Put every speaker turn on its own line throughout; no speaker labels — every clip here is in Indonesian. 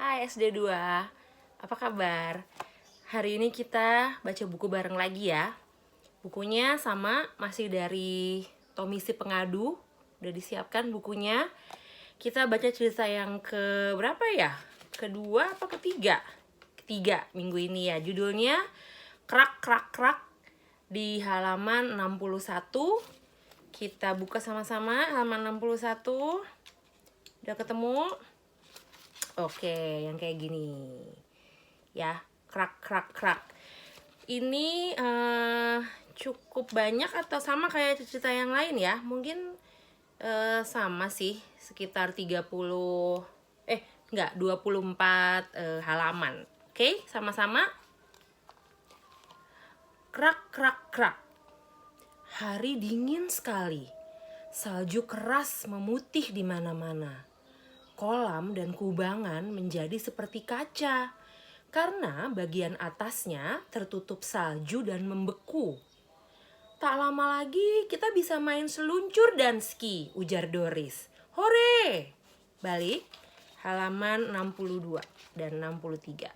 Hai SD2, apa kabar? Hari ini kita baca buku bareng lagi ya. Bukunya sama, masih dari Tommy si Pengadu. Udah disiapkan bukunya. Kita baca cerita yang ke berapa ya? Kedua apa ketiga? Ketiga minggu ini ya. Judulnya Krak Krak Krak di halaman 61. Kita buka sama-sama halaman 61. Udah ketemu? Oke, yang kayak gini ya, krak krak krak. Ini cukup banyak atau sama kayak cerita yang lain ya? Mungkin sama sih, sekitar 24 halaman. Oke, sama-sama. Krak krak krak. Hari dingin sekali. Salju keras memutih di mana-mana. Kolam dan kubangan menjadi seperti kaca karena bagian atasnya tertutup salju dan membeku. Tak lama lagi kita bisa main seluncur dan ski, ujar Doris. Hore! Balik halaman 62 dan 63.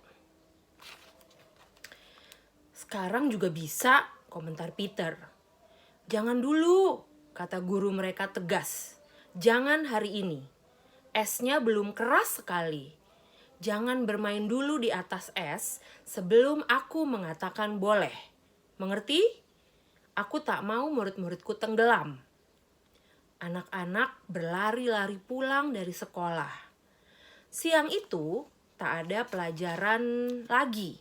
Sekarang juga bisa, komentar Peter. Jangan dulu, kata guru mereka tegas. Jangan hari ini. Esnya belum keras sekali. Jangan bermain dulu di atas es sebelum aku mengatakan boleh. Mengerti? Aku tak mau murid-muridku tenggelam. Anak-anak berlari-lari pulang dari sekolah. Siang itu tak ada pelajaran lagi.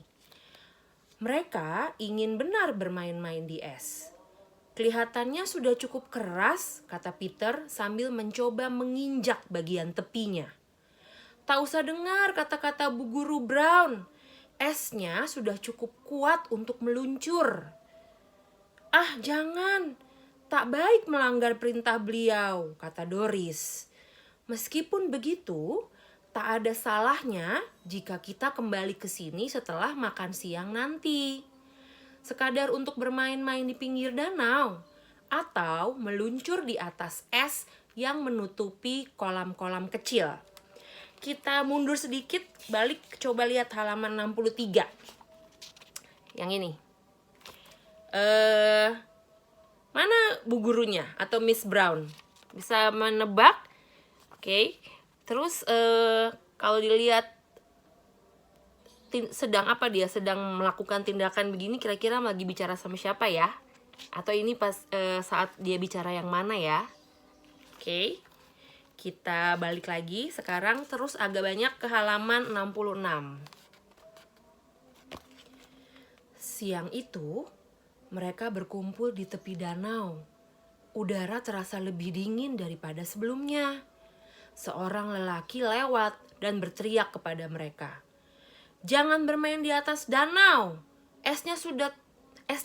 Mereka ingin benar bermain-main di es. Kelihatannya sudah cukup keras, kata Peter sambil mencoba menginjak bagian tepinya. Tak usah dengar kata-kata Bu Guru Brown. Esnya sudah cukup kuat untuk meluncur. Ah, jangan. Tak baik melanggar perintah beliau, kata Doris. Meskipun begitu, tak ada salahnya jika kita kembali ke sini setelah makan siang nanti. Sekadar untuk bermain-main di pinggir danau atau meluncur di atas es yang menutupi kolam-kolam kecil. Kita mundur sedikit, balik coba lihat halaman 63. Yang ini. Mana bu gurunya atau Miss Brown? Bisa menebak? Oke. Terus kalau dilihat sedang apa dia? Sedang melakukan tindakan begini, kira-kira lagi bicara sama siapa ya? Atau ini pas saat dia bicara yang mana ya? Oke. Kita balik lagi sekarang, terus agak banyak ke halaman 66. Siang itu mereka berkumpul di tepi danau. Udara terasa lebih dingin daripada sebelumnya. Seorang lelaki lewat dan berteriak kepada mereka. Jangan bermain di atas danau. Esnya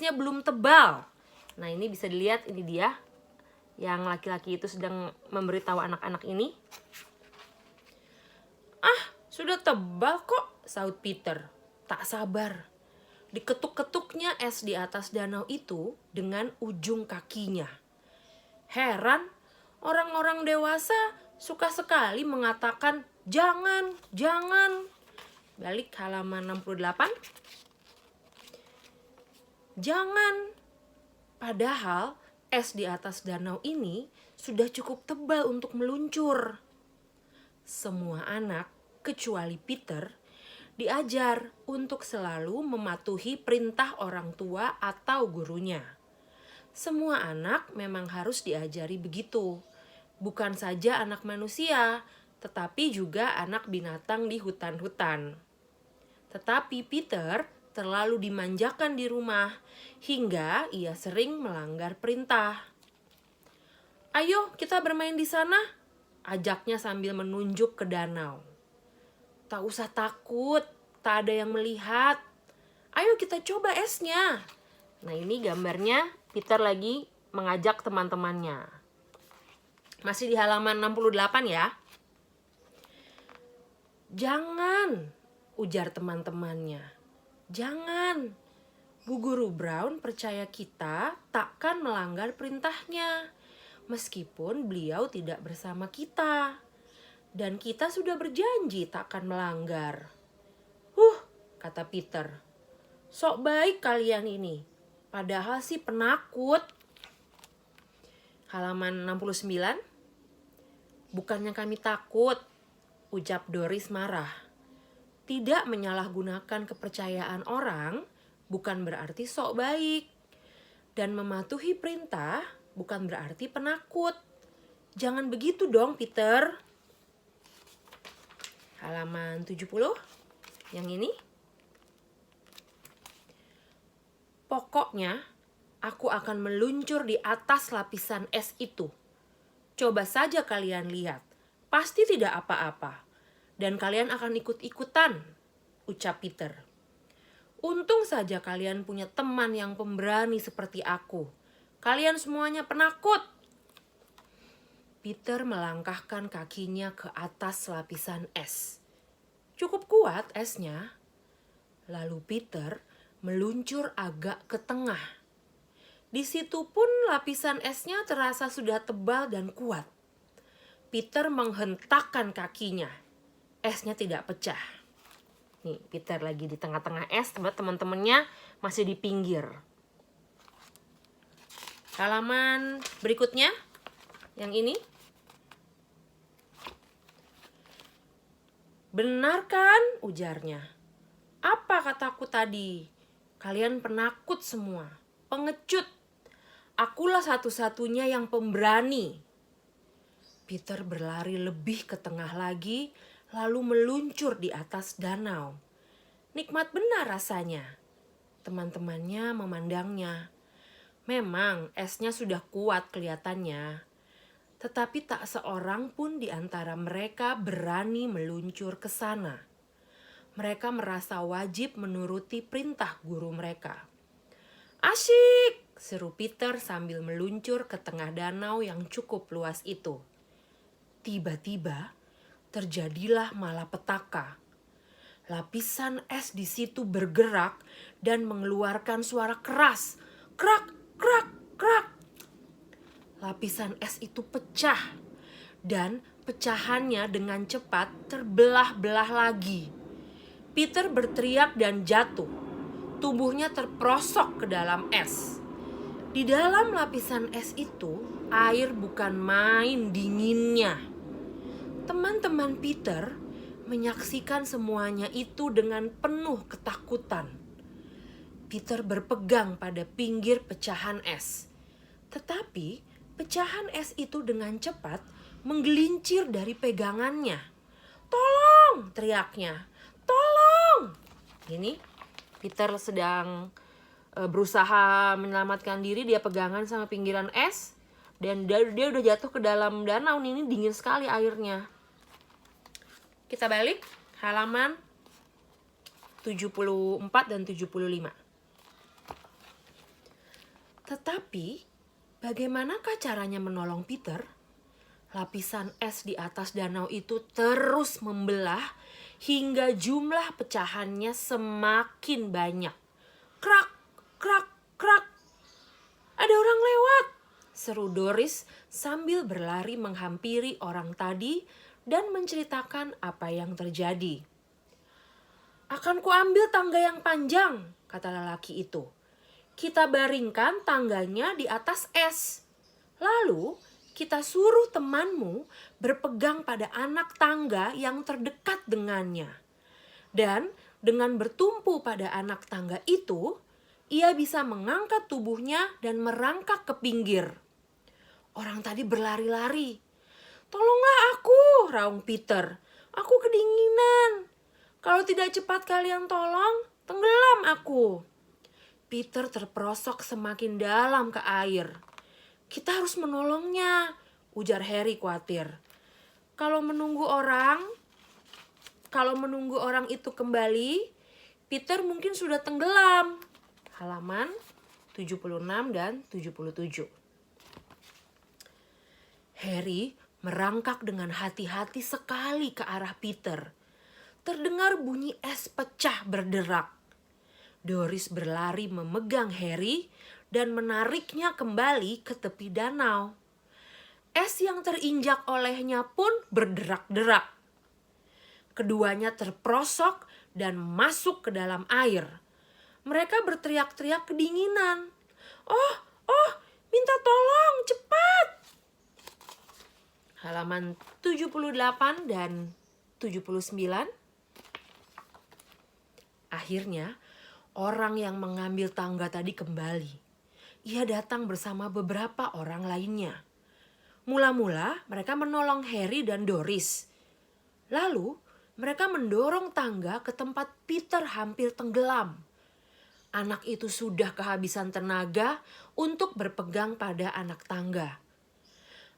belum tebal. Nah, ini bisa dilihat, ini dia. Yang laki-laki itu sedang memberitahu anak-anak ini. Ah, sudah tebal kok, sahut Peter. Tak sabar. Diketuk-ketuknya es di atas danau itu dengan ujung kakinya. Heran, orang-orang dewasa suka sekali mengatakan jangan, jangan. Balik halaman 68. Jangan. Padahal es di atas danau ini sudah cukup tebal untuk meluncur. Semua anak, kecuali Peter, diajar untuk selalu mematuhi perintah orang tua atau gurunya. Semua anak memang harus diajari begitu. Bukan saja anak manusia, tetapi juga anak binatang di hutan-hutan. Tetapi Peter terlalu dimanjakan di rumah hingga ia sering melanggar perintah. Ayo kita bermain di sana, ajaknya sambil menunjuk ke danau. Tak usah takut, tak ada yang melihat. Ayo kita coba esnya. Nah, ini gambarnya Peter lagi mengajak teman-temannya. Masih di halaman 68 ya. Jangan, ujar teman-temannya. Jangan. Bu Guru Brown percaya kita takkan melanggar perintahnya, meskipun beliau tidak bersama kita. Dan kita sudah berjanji tak akan melanggar. Kata Peter. Sok baik kalian ini. Padahal sih penakut. Halaman 69. Bukannya kami takut, ucap Doris marah. Tidak menyalahgunakan kepercayaan orang bukan berarti sok baik. Dan mematuhi perintah bukan berarti penakut. Jangan begitu dong, Peter. Halaman 70. Yang ini. Pokoknya, aku akan meluncur di atas lapisan es itu. Coba saja kalian lihat, pasti tidak apa-apa. Dan kalian akan ikut-ikutan, ucap Peter. Untung saja kalian punya teman yang pemberani seperti aku. Kalian semuanya penakut. Peter melangkahkan kakinya ke atas lapisan es. Cukup kuat esnya. Lalu Peter meluncur agak ke tengah. Di situ pun lapisan esnya terasa sudah tebal dan kuat. Peter menghentakkan kakinya. Esnya tidak pecah. Nih, Peter lagi di tengah-tengah es, teman-temannya masih di pinggir. Halaman berikutnya, yang ini. Benar kan? Ujarnya. Apa kataku tadi? Kalian penakut semua, pengecut. Akulah satu-satunya yang pemberani. Peter berlari lebih ke tengah lagi, lalu meluncur di atas danau. Nikmat benar rasanya. Teman-temannya memandangnya. Memang esnya sudah kuat kelihatannya. Tetapi tak seorang pun di antara mereka berani meluncur ke sana. Mereka merasa wajib menuruti perintah guru mereka. Asyik, seru Peter sambil meluncur ke tengah danau yang cukup luas itu. Tiba-tiba terjadilah malapetaka. Lapisan es di situ bergerak dan mengeluarkan suara keras. Krak, krak, krak. Lapisan es itu pecah dan pecahannya dengan cepat terbelah-belah lagi. Peter berteriak dan jatuh. Tubuhnya terperosok ke dalam es. Di dalam lapisan es itu, air bukan main dinginnya. Teman-teman Peter menyaksikan semuanya itu dengan penuh ketakutan. Peter berpegang pada pinggir pecahan es. Tetapi pecahan es itu dengan cepat menggelincir dari pegangannya. Tolong, teriaknya. Tolong. Ini Peter sedang berusaha menyelamatkan diri. Dia pegangan sama pinggiran es. Dan dia udah jatuh ke dalam danau. Ini dingin sekali airnya. Kita balik halaman 74 dan 75. Tetapi bagaimanakah caranya menolong Peter? Lapisan es di atas danau itu terus membelah hingga jumlah pecahannya semakin banyak. Krak, krak, krak. Ada orang lewat, seru Doris sambil berlari menghampiri orang tadi dan menceritakan apa yang terjadi. Akan kuambil tangga yang panjang, kata lelaki itu. Kita baringkan tangganya di atas es. Lalu kita suruh temanmu berpegang pada anak tangga yang terdekat dengannya. Dan dengan bertumpu pada anak tangga itu, ia bisa mengangkat tubuhnya dan merangkak ke pinggir. Orang tadi berlari-lari. Tolonglah aku, raung Peter. Aku kedinginan. Kalau tidak cepat kalian tolong, tenggelam aku. Peter terperosok semakin dalam ke air. Kita harus menolongnya, ujar Harry khawatir. Kalau menunggu orang itu kembali, Peter mungkin sudah tenggelam. Halaman 76 dan 77. Harry merangkak dengan hati-hati sekali ke arah Peter. Terdengar bunyi es pecah berderak. Doris berlari memegang Harry dan menariknya kembali ke tepi danau. Es yang terinjak olehnya pun berderak-derak. Keduanya terperosok dan masuk ke dalam air. Mereka berteriak-teriak kedinginan. Oh, minta tolong, cepat! Halaman 78 dan 79. Akhirnya, orang yang mengambil tangga tadi kembali. Ia datang bersama beberapa orang lainnya. Mula-mula mereka menolong Harry dan Doris. Lalu, mereka mendorong tangga ke tempat Peter hampir tenggelam. Anak itu sudah kehabisan tenaga untuk berpegang pada anak tangga.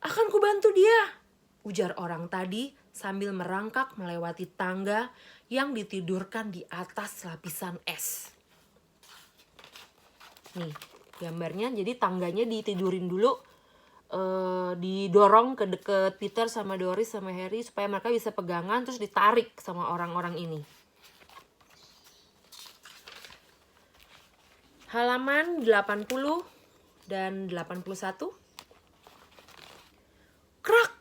"Akan kubantu dia," ujar orang tadi sambil merangkak melewati tangga yang ditidurkan di atas lapisan es. Nih, gambarnya jadi tangganya ditidurin dulu, didorong ke deket Peter sama Doris sama Harry supaya mereka bisa pegangan terus ditarik sama orang-orang ini. Halaman 80 dan 81. Krak!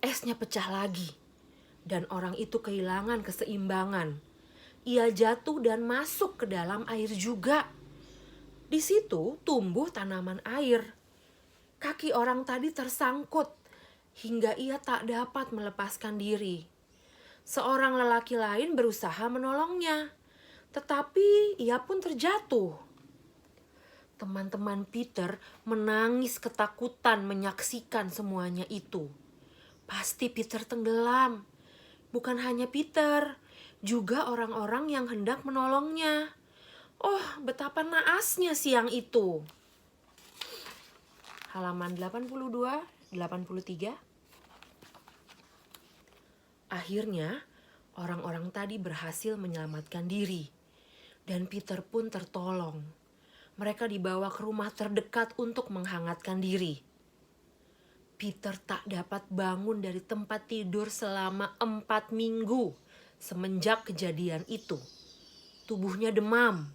Esnya pecah lagi dan orang itu kehilangan keseimbangan. Ia jatuh dan masuk ke dalam air juga. Di situ tumbuh tanaman air. Kaki orang tadi tersangkut hingga ia tak dapat melepaskan diri. Seorang lelaki lain berusaha menolongnya, tetapi ia pun terjatuh. Teman-teman Peter menangis ketakutan menyaksikan semuanya itu. Pasti Peter tenggelam. Bukan hanya Peter, juga orang-orang yang hendak menolongnya. Oh, betapa naasnya siang itu. Halaman 82, 83. Akhirnya, orang-orang tadi berhasil menyelamatkan diri. Dan Peter pun tertolong. Mereka dibawa ke rumah terdekat untuk menghangatkan diri. Peter tak dapat bangun dari tempat tidur selama 4 minggu semenjak kejadian itu. Tubuhnya demam.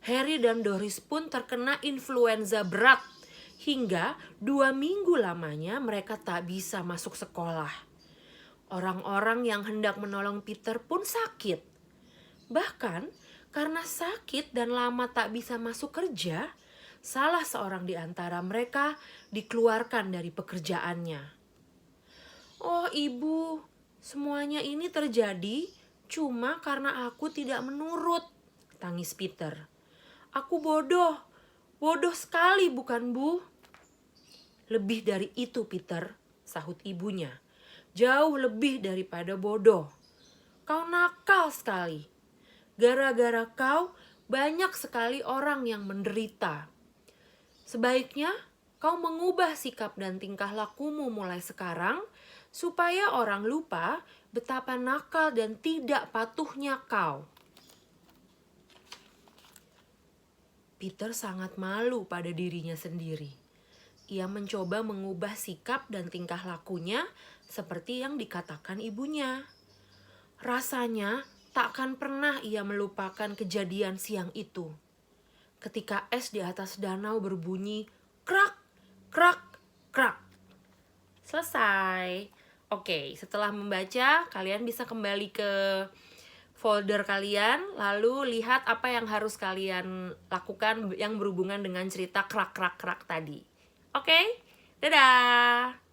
Harry dan Doris pun terkena influenza berat. Hingga 2 minggu lamanya mereka tak bisa masuk sekolah. Orang-orang yang hendak menolong Peter pun sakit. Bahkan karena sakit dan lama tak bisa masuk kerja, salah seorang di antara mereka dikeluarkan dari pekerjaannya. "Oh ibu, semuanya ini terjadi cuma karena aku tidak menurut," tangis Peter. "Aku bodoh sekali bukan bu?" "Lebih dari itu Peter," sahut ibunya. "Jauh lebih daripada bodoh. Kau nakal sekali. Gara-gara kau banyak sekali orang yang menderita. Sebaiknya kau mengubah sikap dan tingkah lakumu mulai sekarang supaya orang lupa betapa nakal dan tidak patuhnya kau." Peter sangat malu pada dirinya sendiri. Ia mencoba mengubah sikap dan tingkah lakunya seperti yang dikatakan ibunya. Rasanya takkan pernah ia melupakan kejadian siang itu. Ketika es di atas danau berbunyi krak, krak, krak. Selesai. Oke, setelah membaca, kalian bisa kembali ke folder kalian, lalu lihat apa yang harus kalian lakukan yang berhubungan dengan cerita krak, krak, krak tadi. Oke, dadah!